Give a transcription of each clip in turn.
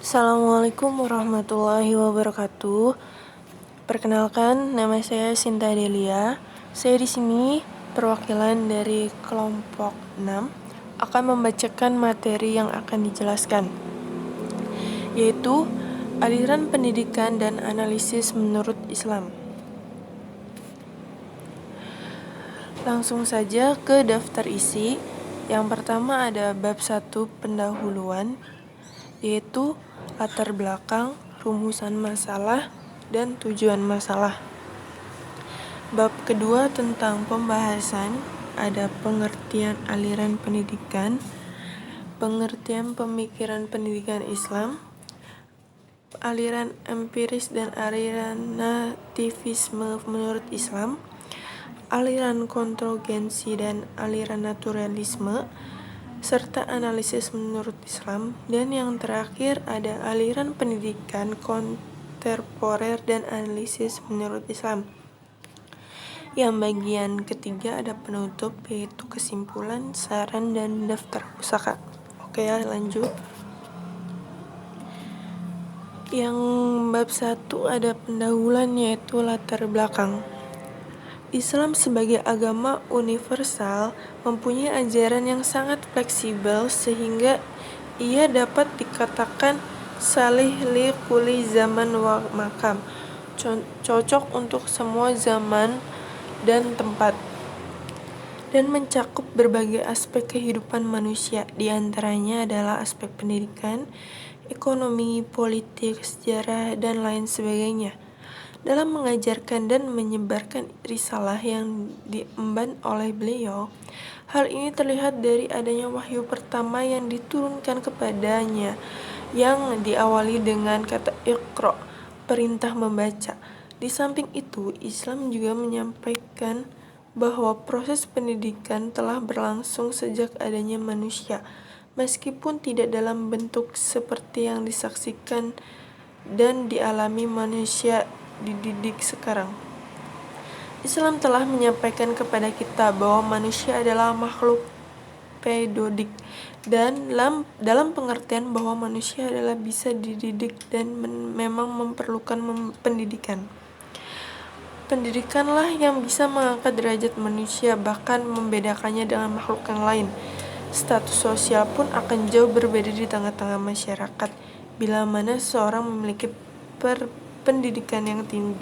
Assalamualaikum warahmatullahi wabarakatuh. Perkenalkan, nama saya Sinta Delia. Saya di sini perwakilan dari kelompok 6 akan membacakan materi yang akan dijelaskan, yaitu aliran pendidikan dan analisis menurut Islam. Langsung saja ke daftar isi. Yang pertama ada bab 1 pendahuluan, yaitu latar belakang, rumusan masalah, dan tujuan masalah. Bab kedua tentang pembahasan, ada pengertian aliran pendidikan, pengertian pemikiran pendidikan Islam, aliran empiris dan aliran nativisme menurut Islam, aliran kontrogensi dan aliran naturalisme, serta analisis menurut Islam, dan yang terakhir ada aliran pendidikan kontemporer dan analisis menurut Islam. Yang bagian ketiga ada penutup, yaitu kesimpulan, saran, dan daftar pusaka. Oke ya, lanjut. Yang bab 1 ada pendahuluan, yaitu latar belakang. Islam sebagai agama universal mempunyai ajaran yang sangat fleksibel sehingga ia dapat dikatakan salih li kulli zaman wa makam, cocok untuk semua zaman dan tempat, dan mencakup berbagai aspek kehidupan manusia. Di antaranya adalah aspek pendidikan, ekonomi, politik, sejarah, dan lain sebagainya. Dalam mengajarkan dan menyebarkan risalah yang diemban oleh beliau, hal ini terlihat dari adanya wahyu pertama yang diturunkan kepadanya, yang diawali dengan kata Iqra, perintah membaca. Di samping itu, Islam juga menyampaikan bahwa proses pendidikan telah berlangsung sejak adanya manusia, meskipun tidak dalam bentuk seperti yang disaksikan dan dialami manusia dididik sekarang. Islam telah menyampaikan kepada kita bahwa manusia adalah makhluk pedodik, dan dalam pengertian bahwa manusia adalah bisa dididik dan memang memerlukan pendidikan. Pendidikanlah yang bisa mengangkat derajat manusia, bahkan membedakannya dengan makhluk yang lain. Status sosial pun akan jauh berbeda di tengah-tengah masyarakat bila mana seorang memiliki pendidikan yang tinggi.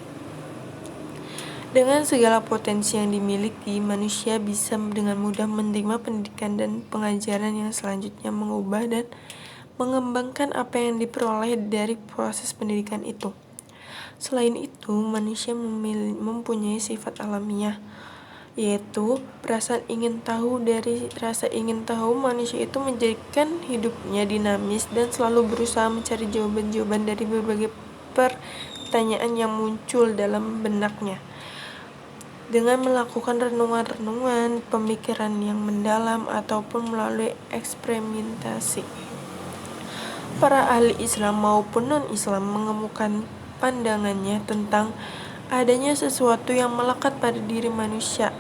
Dengan segala potensi yang dimiliki, manusia bisa dengan mudah menerima pendidikan dan pengajaran yang selanjutnya mengubah dan mengembangkan apa yang diperoleh dari proses pendidikan itu. Selain itu, manusia mempunyai sifat alamiah, yaitu perasaan ingin tahu. Dari rasa ingin tahu, manusia itu menjadikan hidupnya dinamis dan selalu berusaha mencari jawaban-jawaban dari berbagai pertanyaan yang muncul dalam benaknya. Dengan melakukan renungan-renungan, pemikiran yang mendalam, ataupun melalui eksperimentasi, para ahli Islam maupun non-Islam mengemukakan pandangannya tentang adanya sesuatu yang melekat pada diri manusia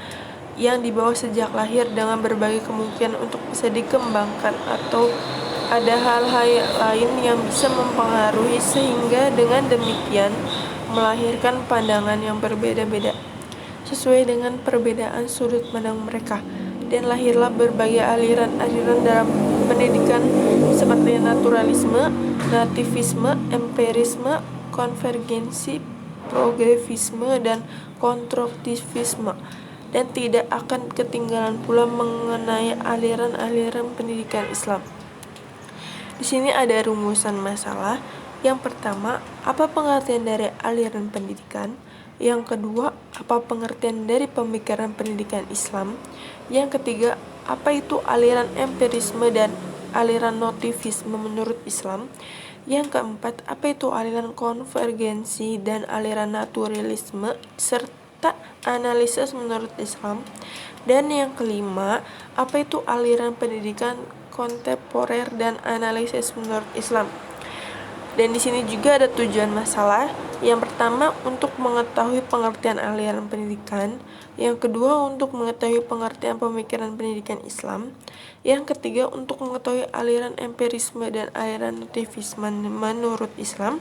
yang dibawa sejak lahir dengan berbagai kemungkinan untuk bisa dikembangkan, atau ada hal-hal lain yang bisa mempengaruhi sehingga dengan demikian melahirkan pandangan yang berbeda-beda sesuai dengan perbedaan sudut pandang mereka, dan lahirlah berbagai aliran-aliran dalam pendidikan seperti naturalisme, nativisme, empirisme, konvergensi, progresivisme, dan konstruktivisme. Dan tidak akan ketinggalan pula mengenai aliran-aliran pendidikan Islam. Di sini ada rumusan masalah. Yang pertama, apa pengertian dari aliran pendidikan? Yang kedua, apa pengertian dari pemikiran pendidikan Islam? Yang ketiga, apa itu aliran empirisme dan aliran nativisme menurut Islam? Yang keempat, apa itu aliran konvergensi dan aliran naturalisme serta analisis menurut Islam? Dan yang kelima, apa itu aliran pendidikan kontemporer dan analisis menurut Islam? Dan di sini juga ada tujuan masalah. Yang pertama, untuk mengetahui pengertian aliran pendidikan. Yang kedua, untuk mengetahui pengertian pemikiran pendidikan Islam. Yang ketiga, untuk mengetahui aliran empirisme dan aliran notivisme menurut Islam.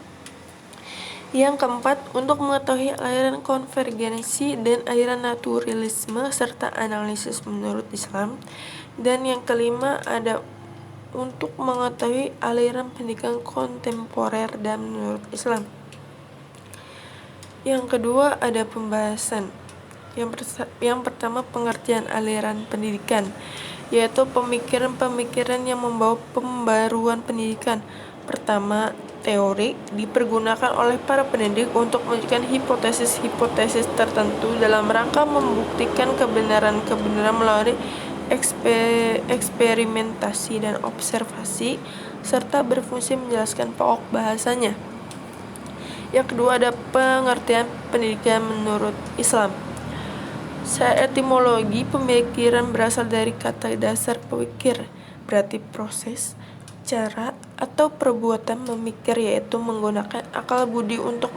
Yang keempat, untuk mengetahui aliran konvergensi dan aliran naturalisme serta analisis menurut Islam. Dan yang kelima ada untuk mengetahui aliran pendidikan kontemporer dan menurut Islam. Yang kedua ada pembahasan. Yang pertama, pengertian aliran pendidikan, yaitu pemikiran-pemikiran yang membawa pembaruan pendidikan. Pertama, teori dipergunakan oleh para pendidik untuk menunjukkan hipotesis-hipotesis tertentu dalam rangka membuktikan kebenaran-kebenaran melalui eksperimentasi dan observasi, serta berfungsi menjelaskan pokok bahasanya. Yang kedua ada pengertian pendidikan menurut Islam. Secara etimologi, pemikiran berasal dari kata dasar pemikir, berarti proses, cara, atau perbuatan memikir, yaitu menggunakan akal budi untuk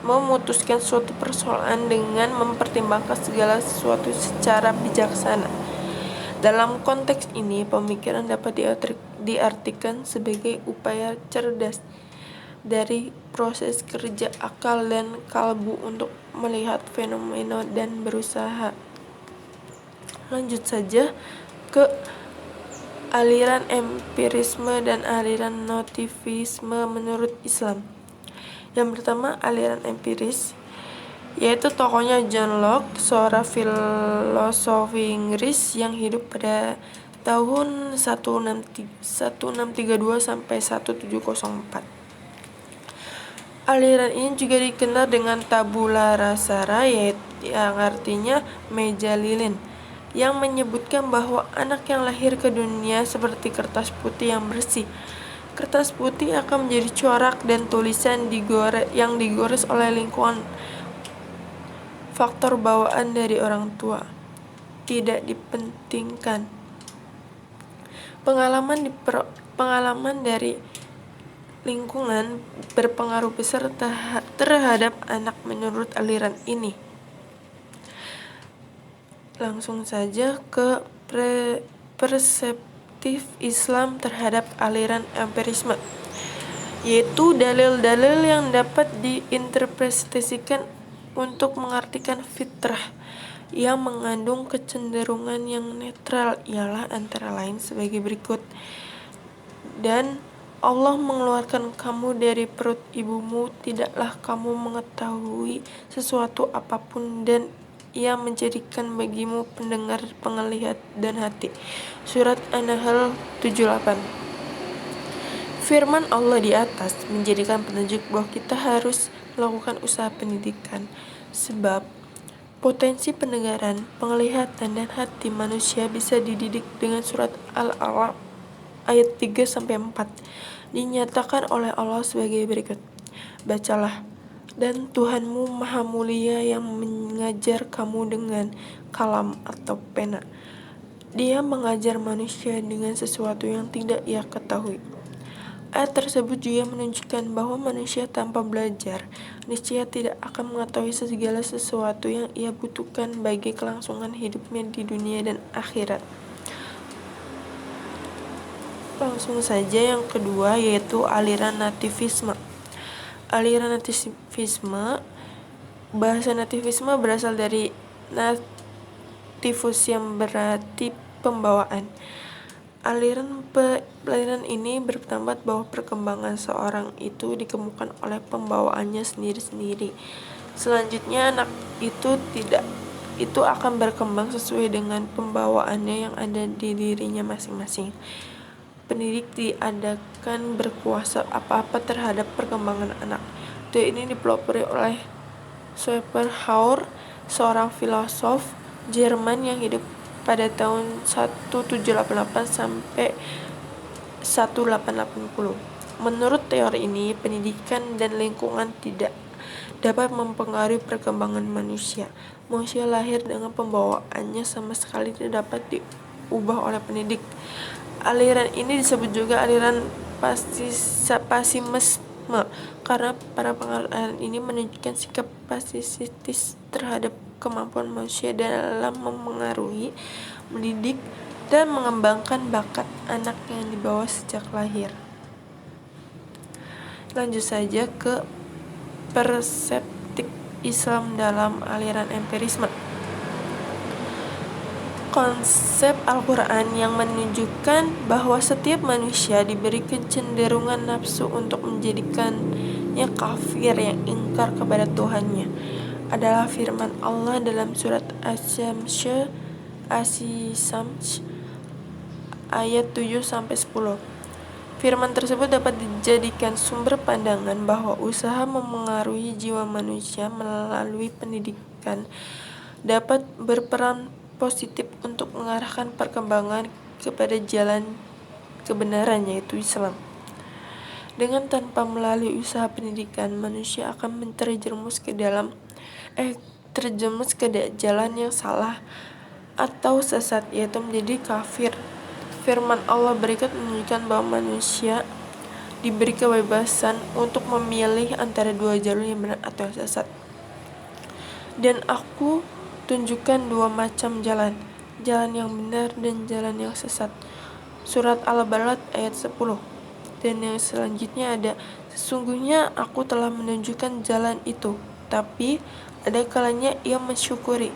memutuskan suatu persoalan dengan mempertimbangkan segala sesuatu secara bijaksana. Dalam konteks ini, pemikiran dapat diartikan sebagai upaya cerdas dari proses kerja akal dan kalbu untuk melihat fenomena dan berusaha. Lanjut saja ke aliran empirisme dan aliran notivisme menurut Islam. Yang pertama, aliran empiris, yaitu tokohnya John Locke, seorang filosofi Inggris yang hidup pada tahun 1632 sampai 1704. Aliran ini juga dikenal dengan tabula rasa, yang artinya meja lilin, yang menyebutkan bahwa anak yang lahir ke dunia seperti kertas putih yang bersih. Kertas putih akan menjadi corak dan tulisan yang digores oleh lingkungan. Faktor bawaan dari orang tua tidak dipentingkan. Pengalaman dari lingkungan berpengaruh besar terhadap anak menurut aliran ini. Langsung saja ke perspektif Islam terhadap aliran empirisme, yaitu dalil-dalil yang dapat diinterpretasikan untuk mengartikan fitrah yang mengandung kecenderungan yang netral, ialah antara lain sebagai berikut. Dan Allah mengeluarkan kamu dari perut ibumu, tidaklah kamu mengetahui sesuatu apapun, dan Ia menjadikan bagimu pendengar, penglihat, dan hati. Surat An-Nahl 78. Firman Allah di atas menjadikan petunjuk bahwa kita harus melakukan usaha pendidikan, sebab potensi pendengaran, penglihatan, dan hati manusia bisa dididik dengan surat Al-A'raf ayat 3-4. Dinyatakan oleh Allah sebagai berikut. Bacalah, dan Tuhanmu Maha Mulia yang mengajar kamu dengan kalam atau pena. Dia mengajar manusia dengan sesuatu yang tidak ia ketahui. Ayat tersebut juga menunjukkan bahwa manusia tanpa belajar niscaya tidak akan mengetahui segala sesuatu yang ia butuhkan bagi kelangsungan hidupnya di dunia dan akhirat. Langsung saja yang kedua, yaitu aliran nativisme. Aliran nativisme, bahasa nativisme berasal dari nativus yang berarti pembawaan. Aliran ini berpendapat bahwa perkembangan seorang itu dikemukakan oleh pembawaannya sendiri-sendiri. Selanjutnya anak itu akan berkembang sesuai dengan pembawaannya yang ada di dirinya masing-masing. Pendidik diadakan berkuasa apa-apa terhadap perkembangan anak. Teori ini dipelopori oleh Schopenhauer, seorang filosof Jerman yang hidup pada tahun 1788 sampai 1880. Menurut teori ini, pendidikan dan lingkungan tidak dapat mempengaruhi perkembangan manusia. Manusia lahir dengan pembawaannya sama sekali tidak dapat diubah oleh pendidik. Aliran ini disebut juga aliran idealisme, karena para pengarang ini menunjukkan sikap pesimistis terhadap kemampuan manusia dalam memengaruhi, mendidik, dan mengembangkan bakat anak yang dibawa sejak lahir. Lanjut saja ke perspektif Islam dalam aliran empirisme. Konsep Al-Quran yang menunjukkan bahwa setiap manusia diberi kecenderungan nafsu untuk menjadikannya kafir yang ingkar kepada Tuhannya adalah firman Allah dalam surat Asy-Syams ayat 7-10. Firman tersebut dapat dijadikan sumber pandangan bahwa usaha memengaruhi jiwa manusia melalui pendidikan dapat berperan positif untuk mengarahkan perkembangan kepada jalan kebenaran, yaitu Islam. Dengan tanpa melalui usaha pendidikan, manusia akan terjerumus ke jalan yang salah atau sesat, yaitu menjadi kafir. Firman Allah berikut menunjukkan bahwa manusia diberi kebebasan untuk memilih antara dua jalur yang benar atau yang sesat. Dan aku tunjukkan dua macam jalan yang benar dan jalan yang sesat. Surat Al-Balad ayat 10. Dan yang selanjutnya ada, sesungguhnya aku telah menunjukkan jalan itu, tapi ada kalanya ia mensyukuri,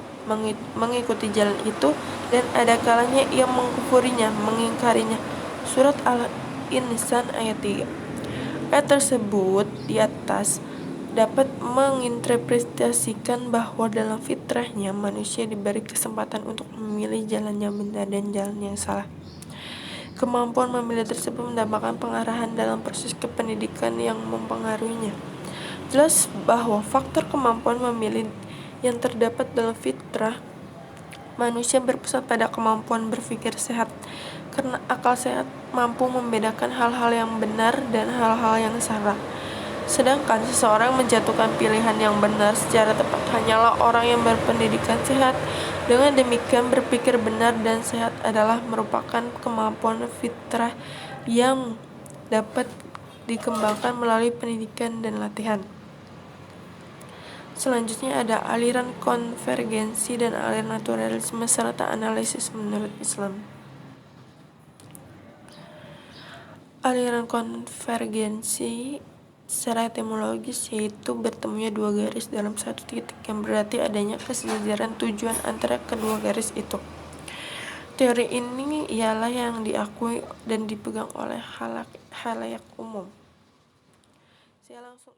mengikuti jalan itu, dan ada kalanya ia mengkufurinya, mengingkarinya. Surat Al-Insan ayat 3. Ayat tersebut di atas dapat menginterpretasikan bahwa dalam fitrahnya manusia diberi kesempatan untuk memilih jalan yang benar dan jalan yang salah. Kemampuan memilih tersebut mendapatkan pengarahan dalam proses kependidikan yang mempengaruhinya. Jelas bahwa faktor kemampuan memilih yang terdapat dalam fitrah manusia berpusat pada kemampuan berpikir sehat, karena akal sehat mampu membedakan hal-hal yang benar dan hal-hal yang salah. Sedangkan seseorang menjatuhkan pilihan yang benar secara tepat hanyalah orang yang berpendidikan sehat. Dengan demikian, berpikir benar dan sehat adalah merupakan kemampuan fitrah yang dapat dikembangkan melalui pendidikan dan latihan. Selanjutnya ada aliran konvergensi dan aliran naturalisme serta analisis menurut Islam. Aliran konvergensi secara etimologis yaitu bertemunya dua garis dalam satu titik, yang berarti adanya kesejajaran tujuan antara kedua garis itu. Teori ini ialah yang diakui dan dipegang oleh khalayak umum. Saya langsung